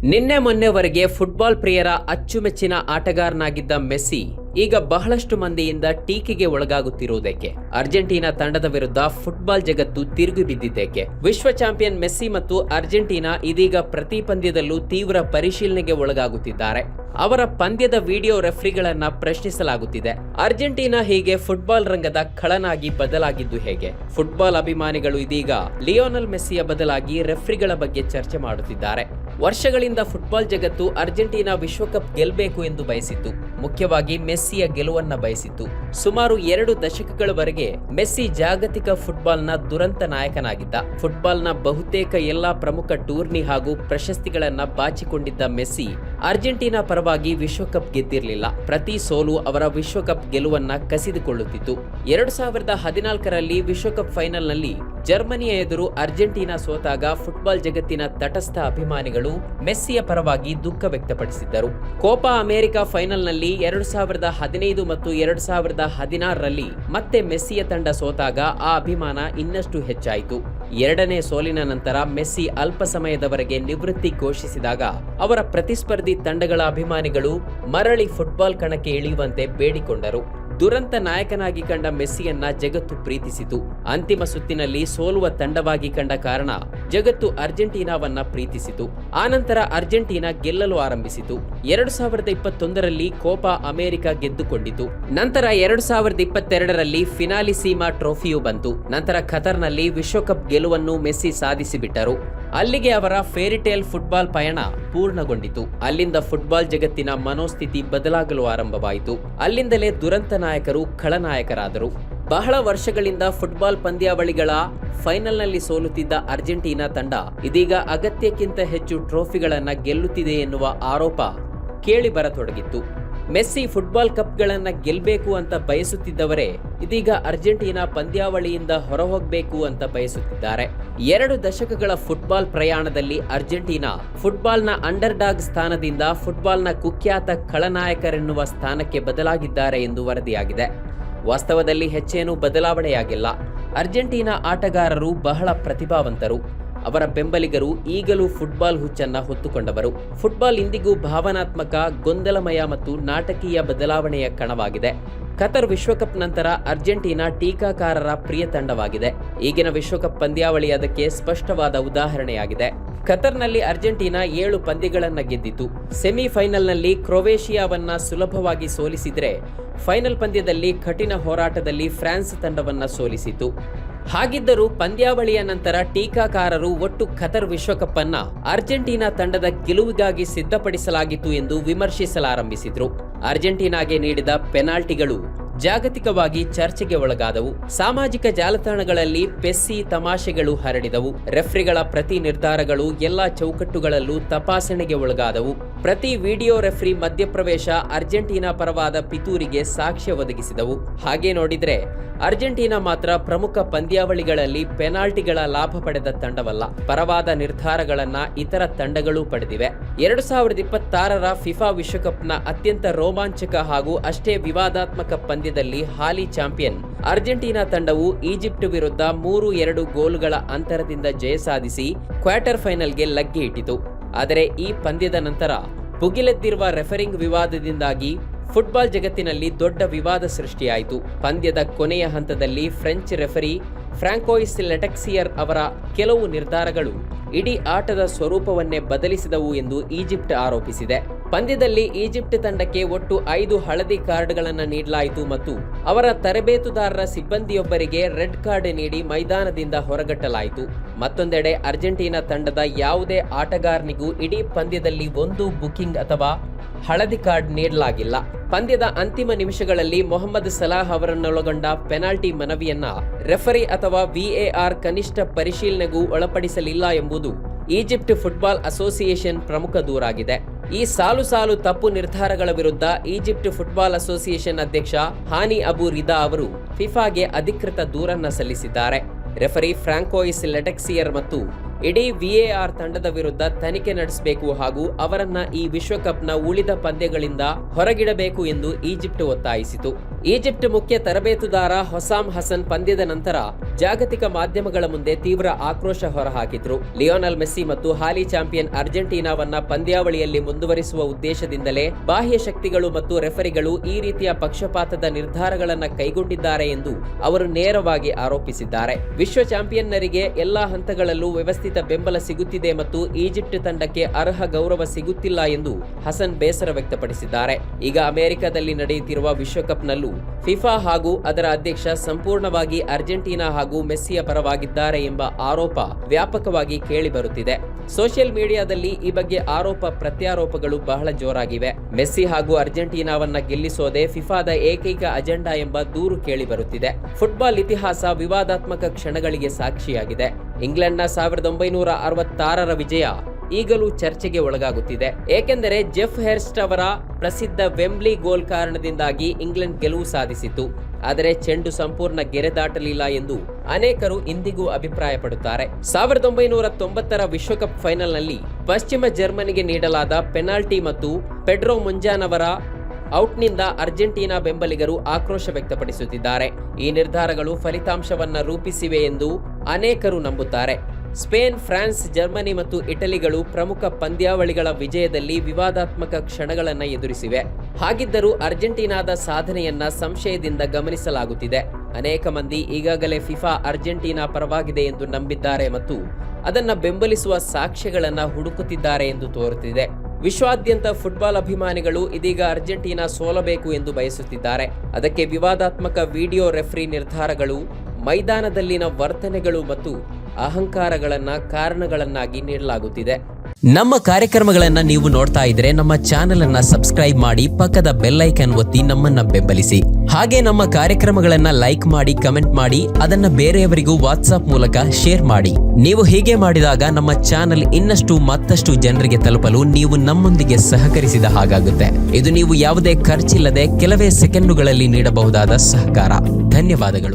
ನಿನ್ನೆ ಮೊನ್ನೆವರೆಗೆ ಫುಟ್ಬಾಲ್ ಪ್ರಿಯರ ಅಚ್ಚುಮೆಚ್ಚಿನ ಆಟಗಾರನಾಗಿದ್ದ ಮೆಸ್ಸಿ ಈಗ ಬಹಳಷ್ಟು ಮಂದಿಯಿಂದ ಟೀಕೆಗೆ ಒಳಗಾಗುತ್ತಿರುವುದಕ್ಕೆ, ಅರ್ಜೆಂಟೀನಾ ತಂಡದ ವಿರುದ್ಧ ಫುಟ್ಬಾಲ್ ಜಗತ್ತು ತಿರುಗಿ ಬಿದ್ದಿದ್ದೇಕೆ? ವಿಶ್ವ ಚಾಂಪಿಯನ್ ಮೆಸ್ಸಿ ಮತ್ತು ಅರ್ಜೆಂಟೀನಾ ಇದೀಗ ಪ್ರತಿ ಪಂದ್ಯದಲ್ಲೂ ತೀವ್ರ ಪರಿಶೀಲನೆಗೆ ಒಳಗಾಗುತ್ತಿದ್ದಾರೆ. ಅವರ ಪಂದ್ಯದ ವಿಡಿಯೋ ರೆಫ್ರಿಗಳನ್ನ ಪ್ರಶ್ನಿಸಲಾಗುತ್ತಿದೆ. ಅರ್ಜೆಂಟೀನಾ ಹೀಗೆ ಫುಟ್ಬಾಲ್ ರಂಗದ ಖಳನಾಗಿ ಬದಲಾಗಿದ್ದು ಹೇಗೆ? ಫುಟ್ಬಾಲ್ ಅಭಿಮಾನಿಗಳು ಇದೀಗ ಲಿಯೋನೆಲ್ ಮೆಸ್ಸಿಯ ಬದಲಾಗಿ ರೆಫ್ರಿಗಳ ಬಗ್ಗೆ ಚರ್ಚೆ ಮಾಡುತ್ತಿದ್ದಾರೆ. ವರ್ಷಗಳಿಂದ ಫುಟ್ಬಾಲ್ ಜಗತ್ತು ಅರ್ಜೆಂಟೀನಾ ವಿಶ್ವಕಪ್ ಗೆಲ್ಲಬೇಕು ಎಂದು ಬಯಸಿತ್ತು. ಮುಖ್ಯವಾಗಿ ಮೆಸ್ಸಿಯ ಗೆಲುವನ್ನ ಬಯಸಿತ್ತು. ಸುಮಾರು 2 ದಶಕಗಳವರೆಗೆ ಮೆಸ್ಸಿ ಜಾಗತಿಕ ಫುಟ್ಬಾಲ್ನ ದುರಂತ ನಾಯಕನಾಗಿದ್ದ. ಫುಟ್ಬಾಲ್ನ ಬಹುತೇಕ ಎಲ್ಲಾ ಪ್ರಮುಖ ಟೂರ್ನಿ ಹಾಗೂ ಪ್ರಶಸ್ತಿಗಳನ್ನ ಬಾಚಿಕೊಂಡಿದ್ದ ಮೆಸ್ಸಿ ಅರ್ಜೆಂಟೀನಾ ಪರವಾಗಿ ವಿಶ್ವಕಪ್ ಗೆದ್ದಿರಲಿಲ್ಲ. ಪ್ರತಿ ಸೋಲು ಅವರ ವಿಶ್ವಕಪ್ ಗೆಲುವನ್ನ ಕಸಿದುಕೊಳ್ಳುತ್ತಿತ್ತು. 2014ರಲ್ಲಿ ವಿಶ್ವಕಪ್ ಫೈನಲ್ನಲ್ಲಿ ಜರ್ಮನಿಯ ಎದುರು ಅರ್ಜೆಂಟೀನಾ ಸೋತಾಗ ಫುಟ್ಬಾಲ್ ಜಗತ್ತಿನ ತಟಸ್ಥ ಅಭಿಮಾನಿಗಳು ಮೆಸ್ಸಿಯ ಪರವಾಗಿ ದುಃಖ ವ್ಯಕ್ತಪಡಿಸಿದ್ದರು. ಕೋಪಾ ಅಮೆರಿಕಾ ಫೈನಲ್ನಲ್ಲಿ 2015 ಮತ್ತು 2016ರಲ್ಲಿ ಮತ್ತೆ ಮೆಸ್ಸಿಯ ತಂಡ ಸೋತಾಗ ಆ ಅಭಿಮಾನ ಇನ್ನಷ್ಟು ಹೆಚ್ಚಾಯಿತು. 2ನೇ ಸೋಲಿನ ನಂತರ ಮೆಸ್ಸಿ ಅಲ್ಪ ಸಮಯದವರೆಗೆ ನಿವೃತ್ತಿ ಘೋಷಿಸಿದಾಗ ಅವರ ಪ್ರತಿಸ್ಪರ್ಧಿ ತಂಡಗಳ ಅಭಿಮಾನಿಗಳು ಮರಳಿ ಫುಟ್ಬಾಲ್ ಕಣಕ್ಕೆ ಇಳಿಯುವಂತೆ ಬೇಡಿಕೊಂಡರು. ದುರಂತ ನಾಯಕನಾಗಿ ಕಂಡ ಮೆಸ್ಸಿಯನ್ನ ಜಗತ್ತು ಪ್ರೀತಿಸಿತು. ಅಂತಿಮ ಸುತ್ತಿನಲ್ಲಿ ಸೋಲುವ ತಂಡವಾಗಿ ಕಂಡ ಕಾರಣ ಜಗತ್ತು ಅರ್ಜೆಂಟೀನಾವನ್ನ ಪ್ರೀತಿಸಿತು. ಆನಂತರ ಅರ್ಜೆಂಟೀನಾ ಗೆಲ್ಲಲು ಆರಂಭಿಸಿತು. 2021ರಲ್ಲಿ ಕೋಪಾ ಅಮೆರಿಕಾ ಗೆದ್ದುಕೊಂಡಿತು. ನಂತರ 2022ರಲ್ಲಿ ಫಿನಾಲಿಸೀಮಾ ಟ್ರೋಫಿಯು ಬಂತು. ನಂತರ ಖತರ್ನಲ್ಲಿ ವಿಶ್ವಕಪ್ ಗೆಲುವನ್ನು ಮೆಸ್ಸಿ ಸಾಧಿಸಿಬಿಟ್ಟರು. ಅಲ್ಲಿಗೆ ಅವರ ಫೇರಿಟೇಲ್ ಫುಟ್ಬಾಲ್ ಪಯಣ ಪೂರ್ಣಗೊಂಡಿತು. ಅಲ್ಲಿಂದ ಫುಟ್ಬಾಲ್ ಜಗತ್ತಿನ ಮನೋಸ್ಥಿತಿ ಬದಲಾಗಲು ಆರಂಭವಾಯಿತು. ಅಲ್ಲಿಂದಲೇ ದುರಂತ ನಾಯಕರು ಖಳನಾಯಕರಾದರು. ಬಹಳ ವರ್ಷಗಳಿಂದ ಫುಟ್ಬಾಲ್ ಪಂದ್ಯಾವಳಿಗಳ ಫೈನಲ್ನಲ್ಲಿ ಸೋಲುತ್ತಿದ್ದ ಅರ್ಜೆಂಟೀನಾ ತಂಡ ಇದೀಗ ಅಗತ್ಯಕ್ಕಿಂತ ಹೆಚ್ಚು ಟ್ರೋಫಿಗಳನ್ನ ಗೆಲ್ಲುತ್ತಿದೆ ಎನ್ನುವ ಆರೋಪ ಕೇಳಿ ಬರತೊಡಗಿತ್ತು. ಮೆಸ್ಸಿ ಫುಟ್ಬಾಲ್ ಕಪ್ಗಳನ್ನ ಗೆಲ್ಲಬೇಕು ಅಂತ ಬಯಸುತ್ತಿದ್ದವರೇ ಇದೀಗ ಅರ್ಜೆಂಟೀನಾ ಪಂದ್ಯಾವಳಿಯಿಂದ ಹೊರಹೋಗಬೇಕು ಅಂತ ಬಯಸುತ್ತಿದ್ದಾರೆ. 2 ದಶಕಗಳ ಫುಟ್ಬಾಲ್ ಪ್ರಯಾಣದಲ್ಲಿ ಅರ್ಜೆಂಟೀನಾ ಫುಟ್ಬಾಲ್ನ ಅಂಡರ್ ಡಾಗ್ ಸ್ಥಾನದಿಂದ ಫುಟ್ಬಾಲ್ನ ಕುಖ್ಯಾತ ಖಳನಾಯಕರೆನ್ನುವ ಸ್ಥಾನಕ್ಕೆ ಬದಲಾಗಿದ್ದಾರೆ ಎಂದು ವರದಿಯಾಗಿದೆ. ವಾಸ್ತವದಲ್ಲಿ ಹೆಚ್ಚೇನೂ ಬದಲಾವಣೆಯಾಗಿಲ್ಲ. ಅರ್ಜೆಂಟೀನಾ ಆಟಗಾರರು ಬಹಳ ಪ್ರತಿಭಾವಂತರು. ಅವರ ಬೆಂಬಲಿಗರು ಈಗಲೂ ಫುಟ್ಬಾಲ್ ಹುಚ್ಚನ್ನ ಹೊತ್ತುಕೊಂಡವರು. ಫುಟ್ಬಾಲ್ ಇಂದಿಗೂ ಭಾವನಾತ್ಮಕ, ಗೊಂದಲಮಯ ಮತ್ತು ನಾಟಕೀಯ ಬದಲಾವಣೆಯ ಕಣವಾಗಿದೆ. ಕತರ್ ವಿಶ್ವಕಪ್ ನಂತರ ಅರ್ಜೆಂಟೀನಾ ಟೀಕಾಕಾರರ ಪ್ರಿಯ ತಂಡವಾಗಿದೆ. ಈಗಿನ ವಿಶ್ವಕಪ್ ಪಂದ್ಯಾವಳಿ ಅದಕ್ಕೆ ಸ್ಪಷ್ಟವಾದ ಉದಾಹರಣೆಯಾಗಿದೆ. ಕತರ್ನಲ್ಲಿ ಅರ್ಜೆಂಟೀನಾ 7 ಪಂದ್ಯಗಳನ್ನ ಗೆದ್ದಿತು. ಸೆಮಿಫೈನಲ್ನಲ್ಲಿ ಕ್ರೊವೇಷಿಯಾವನ್ನ ಸುಲಭವಾಗಿ ಸೋಲಿಸಿದ್ರೆ ಫೈನಲ್ ಪಂದ್ಯದಲ್ಲಿ ಕಠಿಣ ಹೋರಾಟದಲ್ಲಿ ಫ್ರಾನ್ಸ್ ತಂಡವನ್ನ ಸೋಲಿಸಿತು. ಹಾಗಿದ್ದರೂ ಪಂದ್ಯಾವಳಿಯ ನಂತರ ಟೀಕಾಕಾರರು ಒಟ್ಟು ಖತರ್ ವಿಶ್ವಕಪ್ ಅನ್ನ ಅರ್ಜೆಂಟೀನಾ ತಂಡದ ಗೆಲುವಿಗಾಗಿ ಸಿದ್ಧಪಡಿಸಲಾಗಿತ್ತು ಎಂದು ವಿಮರ್ಶಿಸಲಾರಂಭಿಸಿದ್ರು. ಅರ್ಜೆಂಟೀನಾಗೆ ನೀಡಿದ ಪೆನಾಲ್ಟಿಗಳು ಜಾಗತಿಕವಾಗಿ ಚರ್ಚೆಗೆ ಒಳಗಾದವು. ಸಾಮಾಜಿಕ ಜಾಲತಾಣಗಳಲ್ಲಿ ಪೆಸ್ಸಿ ತಮಾಷೆಗಳು ಹರಡಿದವು. ರೆಫ್ರಿಗಳ ಪ್ರತಿ ನಿರ್ಧಾರಗಳು ಎಲ್ಲಾ ಚೌಕಟ್ಟುಗಳಲ್ಲೂ ತಪಾಸಣೆಗೆ ಒಳಗಾದವು. ಪ್ರತಿ ವಿಡಿಯೋ ರೆಫ್ರಿ ಮಧ್ಯಪ್ರವೇಶ ಅರ್ಜೆಂಟೀನಾ ಪರವಾದ ಪಿತೂರಿಗೆ ಸಾಕ್ಷ್ಯ ಒದಗಿಸಿದವು. ಹಾಗೆ ನೋಡಿದ್ರೆ ಅರ್ಜೆಂಟೀನಾ ಮಾತ್ರ ಪ್ರಮುಖ ಪಂದ್ಯಾವಳಿಗಳಲ್ಲಿ ಪೆನಾಲ್ಟಿಗಳ ಲಾಭ ಪಡೆದ ತಂಡವಲ್ಲ. ಪರವಾದ ನಿರ್ಧಾರಗಳನ್ನ ಇತರ ತಂಡಗಳೂ ಪಡೆದಿವೆ. 2026ರ ಫಿಫಾ ವಿಶ್ವಕಪ್ನ ಅತ್ಯಂತ ರೋಮಾಂಚಕ ಹಾಗೂ ಅಷ್ಟೇ ವಿವಾದಾತ್ಮಕ ಪಂದ್ಯದಲ್ಲಿ ಹಾಲಿ ಚಾಂಪಿಯನ್ ಅರ್ಜೆಂಟೀನಾ ತಂಡವು ಈಜಿಪ್ಟ್ ವಿರುದ್ಧ 3-2 ಗೋಲುಗಳ ಅಂತರದಿಂದ ಜಯ ಸಾಧಿಸಿ ಕ್ವಾರ್ಟರ್ ಫೈನಲ್ಗೆ ಲಗ್ಗೆ ಇಟ್ಟಿತು. ಆದರೆ ಈ ಪಂದ್ಯದ ನಂತರ ಭುಗಿಲೆದ್ದಿರುವ ರೆಫರಿಂಗ್ ವಿವಾದದಿಂದಾಗಿ ಫುಟ್ಬಾಲ್ ಜಗತ್ತಿನಲ್ಲಿ ದೊಡ್ಡ ವಿವಾದ ಸೃಷ್ಟಿಯಾಯಿತು. ಪಂದ್ಯದ ಕೊನೆಯ ಹಂತದಲ್ಲಿ ಫ್ರೆಂಚ್ ರೆಫರಿ ಫ್ರಾಂಕೋಯಿಸ್ ಲೆಟೆಕ್ಸಿಯರ್ ಅವರ ಕೆಲವು ನಿರ್ಧಾರಗಳು ಇಡೀ ಆಟದ ಸ್ವರೂಪವನ್ನೇ ಬದಲಿಸಿದವು ಎಂದು ಈಜಿಪ್ಟ್ ಆರೋಪಿಸಿದೆ. ಪಂದ್ಯದಲ್ಲಿ ಈಜಿಪ್ಟ್ ತಂಡಕ್ಕೆ ಒಟ್ಟು 5 ಹಳದಿ ಕಾರ್ಡ್ಗಳನ್ನು ನೀಡಲಾಯಿತು ಮತ್ತು ಅವರ ತರಬೇತುದಾರರ ಸಿಬ್ಬಂದಿಯೊಬ್ಬರಿಗೆ ರೆಡ್ ಕಾರ್ಡ್ ನೀಡಿ ಮೈದಾನದಿಂದ ಹೊರಗಟ್ಟಲಾಯಿತು. ಮತ್ತೊಂದೆಡೆ ಅರ್ಜೆಂಟೀನಾ ತಂಡದ ಯಾವುದೇ ಆಟಗಾರನಿಗೂ ಇಡೀ ಪಂದ್ಯದಲ್ಲಿ ಒಂದು ಬುಕಿಂಗ್ ಅಥವಾ ಹಳದಿ ಕಾರ್ಡ್ ನೀಡಲಾಗಿಲ್ಲ. ಪಂದ್ಯದ ಅಂತಿಮ ನಿಮಿಷಗಳಲ್ಲಿ ಮೊಹಮ್ಮದ್ ಸಲಾಹ್ ಅವರನ್ನೊಳಗೊಂಡ ಪೆನಾಲ್ಟಿ ಮನವಿಯನ್ನ ರೆಫರಿ ಅಥವಾ VAR ಕನಿಷ್ಠ ಪರಿಶೀಲನೆಗೂ ಒಳಪಡಿಸಲಿಲ್ಲ ಎಂಬುದು ಈಜಿಪ್ಟ್ ಫುಟ್ಬಾಲ್ ಅಸೋಸಿಯೇಷನ್ ಪ್ರಮುಖ ದೂರಾಗಿದೆ. ಈ ಸಾಲು ತಪ್ಪು ನಿರ್ಧಾರಗಳ ವಿರುದ್ಧ ಈಜಿಪ್ಟ್ ಫುಟ್ಬಾಲ್ ಅಸೋಸಿಯೇಷನ್ ಅಧ್ಯಕ್ಷ ಹಾನಿ ಅಬು ರಿದಾ ಅವರು ಫಿಫಾಗೆ ಅಧಿಕೃತ ದೂರನ್ನ ಸಲ್ಲಿಸಿದ್ದಾರೆ. ರೆಫರಿ ಫ್ರಾಂಕೋಯಿಸ್ ಲೆಟೆಕ್ಸಿಯರ್ ಮತ್ತು ಇಡೀ VAR ತಂಡದ ವಿರುದ್ಧ ತನಿಖೆ ನಡೆಸಬೇಕು ಹಾಗೂ ಅವರನ್ನ ಈ ವಿಶ್ವಕಪ್ನ ಉಳಿದ ಪಂದ್ಯಗಳಿಂದ ಹೊರಗಿಡಬೇಕು ಎಂದು ಈಜಿಪ್ಟ್ ಒತ್ತಾಯಿಸಿತು. ಈಜಿಪ್ಟ್ ಮುಖ್ಯ ತರಬೇತುದಾರ ಹೊಸಾಮ್ ಹಸನ್ ಪಂದ್ಯದ ನಂತರ ಜಾಗತಿಕ ಮಾಧ್ಯಮಗಳ ಮುಂದೆ ತೀವ್ರ ಆಕ್ರೋಶ ಹೊರಹಾಕಿದ್ರು. ಲಿಯೋನೆಲ್ ಮೆಸ್ಸಿ ಮತ್ತು ಹಾಲಿ ಚಾಂಪಿಯನ್ ಅರ್ಜೆಂಟೀನಾವನ್ನ ಪಂದ್ಯಾವಳಿಯಲ್ಲಿ ಮುಂದುವರಿಸುವ ಉದ್ದೇಶದಿಂದಲೇ ಬಾಹ್ಯ ಶಕ್ತಿಗಳು ಮತ್ತು ರೆಫರಿಗಳು ಈ ರೀತಿಯ ಪಕ್ಷಪಾತದ ನಿರ್ಧಾರಗಳನ್ನು ಕೈಗೊಂಡಿದ್ದಾರೆ ಎಂದು ಅವರು ನೇರವಾಗಿ ಆರೋಪಿಸಿದ್ದಾರೆ. ವಿಶ್ವ ಚಾಂಪಿಯನ್ನರಿಗೆ ಎಲ್ಲಾ ಹಂತಗಳಲ್ಲೂ ವ್ಯವಸ್ಥಿತ ಬೆಂಬಲ ಸಿಗುತ್ತಿದೆ ಮತ್ತು ಈಜಿಪ್ಟ್ ತಂಡಕ್ಕೆ ಅರ್ಹ ಗೌರವ ಸಿಗುತ್ತಿಲ್ಲ ಎಂದು ಹಸನ್ ಬೇಸರ ವ್ಯಕ್ತಪಡಿಸಿದ್ದಾರೆ. ಈಗ ಅಮೆರಿಕದಲ್ಲಿ ನಡೆಯುತ್ತಿರುವ ವಿಶ್ವಕಪ್ನಲ್ಲೂ ಫಿಫಾ ಹಾಗೂ ಅದರ ಅಧ್ಯಕ್ಷ ಸಂಪೂರ್ಣವಾಗಿ ಅರ್ಜೆಂಟೀನಾ ಹಾಗೂ ಮೆಸ್ಸಿಯ ಪರವಾಗಿದ್ದಾರೆ ಎಂಬ ಆರೋಪ ವ್ಯಾಪಕವಾಗಿ ಕೇಳಿಬರುತ್ತಿದೆ. ಸೋಷಿಯಲ್ ಮೀಡಿಯಾದಲ್ಲಿ ಈ ಬಗ್ಗೆ ಆರೋಪ ಪ್ರತ್ಯಾರೋಪಗಳು ಬಹಳ ಜೋರಾಗಿವೆ. ಮೆಸ್ಸಿ ಹಾಗೂ ಅರ್ಜೆಂಟೀನಾವನ್ನ ಗೆಲ್ಲಿಸೋದೇ ಫಿಫಾದ ಏಕೈಕ ಅಜೆಂಡಾ ಎಂಬ ದೂರು ಕೇಳಿಬರುತ್ತಿದೆ. ಫುಟ್ಬಾಲ್ ಇತಿಹಾಸ ವಿವಾದಾತ್ಮಕ ಕ್ಷಣಗಳಿಗೆ ಸಾಕ್ಷಿಯಾಗಿದೆ. ಇಂಗ್ಲೆಂಡ್ನ 1966ರ ವಿಜಯ ಈಗಲೂ ಚರ್ಚೆಗೆ ಒಳಗಾಗುತ್ತಿದೆ. ಏಕೆಂದರೆ ಜೆಫ್ ಹೆರ್ಸ್ಟ್ ಅವರ ಪ್ರಸಿದ್ಧ ವೆಂಬ್ಲಿ ಗೋಲ್ ಕಾರಣದಿಂದಾಗಿ ಇಂಗ್ಲೆಂಡ್ ಗೆಲುವು ಸಾಧಿಸಿತು. ಆದರೆ ಚೆಂಡು ಸಂಪೂರ್ಣ ಗೆರೆ ದಾಟಲಿಲ್ಲ ಎಂದು ಅನೇಕರು ಇಂದಿಗೂ ಅಭಿಪ್ರಾಯಪಡುತ್ತಾರೆ. 1990ರ ವಿಶ್ವಕಪ್ ಫೈನಲ್ನಲ್ಲಿ ಪಶ್ಚಿಮ ಜರ್ಮನಿಗೆ ನೀಡಲಾದ ಪೆನಾಲ್ಟಿ ಮತ್ತು ಪೆಡ್ರೋ ಮುಂಜಾನ್ ಅವರ ಔಟ್ನಿಂದ ಅರ್ಜೆಂಟೀನಾ ಬೆಂಬಲಿಗರು ಆಕ್ರೋಶ ವ್ಯಕ್ತಪಡಿಸುತ್ತಿದ್ದಾರೆ. ಈ ನಿರ್ಧಾರಗಳು ಫಲಿತಾಂಶವನ್ನ ರೂಪಿಸಿವೆ ಎಂದು ಅನೇಕರು ನಂಬುತ್ತಾರೆ. ಸ್ಪೇನ್, ಫ್ರಾನ್ಸ್, ಜರ್ಮನಿ ಮತ್ತು ಇಟಲಿಗಳು ಪ್ರಮುಖ ಪಂದ್ಯಾವಳಿಗಳ ವಿಜಯದಲ್ಲಿ ವಿವಾದಾತ್ಮಕ ಕ್ಷಣಗಳನ್ನು ಎದುರಿಸಿವೆ. ಹಾಗಿದ್ದರೂ ಅರ್ಜೆಂಟೀನಾದ ಸಾಧನೆಯನ್ನ ಸಂಶಯದಿಂದ ಗಮನಿಸಲಾಗುತ್ತಿದೆ. ಅನೇಕ ಮಂದಿ ಈಗಾಗಲೇ ಫಿಫಾ ಅರ್ಜೆಂಟೀನಾ ಪರವಾಗಿದೆ ಎಂದು ನಂಬಿದ್ದಾರೆ ಮತ್ತು ಅದನ್ನು ಬೆಂಬಲಿಸುವ ಸಾಕ್ಷ್ಯಗಳನ್ನು ಹುಡುಕುತ್ತಿದ್ದಾರೆ ಎಂದು ತೋರುತ್ತಿದೆ. ವಿಶ್ವಾದ್ಯಂತ ಫುಟ್ಬಾಲ್ ಅಭಿಮಾನಿಗಳು ಇದೀಗ ಅರ್ಜೆಂಟೀನಾ ಸೋಲಬೇಕು ಎಂದು ಬಯಸುತ್ತಿದ್ದಾರೆ. ಅದಕ್ಕೆ ವಿವಾದಾತ್ಮಕ ವಿಡಿಯೋ ರೆಫ್ರಿ ನಿರ್ಧಾರಗಳು, ಮೈದಾನದಲ್ಲಿನ ವರ್ತನೆಗಳು ಮತ್ತು ಅಹಂಕಾರಗಳನ್ನ ಕಾರಣಗಳನ್ನಾಗಿ ನೀಡಲಾಗುತ್ತಿದೆ. ನಮ್ಮ ಕಾರ್ಯಕ್ರಮಗಳನ್ನ ನೀವು ನೋಡ್ತಾ ಇದ್ರೆ ನಮ್ಮ ಚಾನೆಲ್ ಅನ್ನ ಸಬ್ಸ್ಕ್ರೈಬ್ ಮಾಡಿ, ಪಕ್ಕದ ಬೆಲ್ ಐಕಾನ್ ಒತ್ತಿ ನಮ್ಮನ್ನ ಬೆಂಬಲಿಸಿ. ಹಾಗೆ ನಮ್ಮ ಕಾರ್ಯಕ್ರಮಗಳನ್ನ ಲೈಕ್ ಮಾಡಿ, ಕಮೆಂಟ್ ಮಾಡಿ, ಅದನ್ನ ಬೇರೆಯವರಿಗೂ ವಾಟ್ಸ್ಆಪ್ ಮೂಲಕ ಶೇರ್ ಮಾಡಿ. ನೀವು ಹೀಗೆ ಮಾಡಿದಾಗ ನಮ್ಮ ಚಾನೆಲ್ ಇನ್ನಷ್ಟು ಮತ್ತಷ್ಟು ಜನರಿಗೆ ತಲುಪಲು ನೀವು ನಮ್ಮೊಂದಿಗೆ ಸಹಕರಿಸಿದ ಹಾಗಾಗುತ್ತೆ. ಇದು ನೀವು ಯಾವುದೇ ಖರ್ಚಿಲ್ಲದೆ ಕೆಲವೇ ಸೆಕೆಂಡುಗಳಲ್ಲಿ ನೀಡಬಹುದಾದ ಸಹಕಾರ. ಧನ್ಯವಾದಗಳು.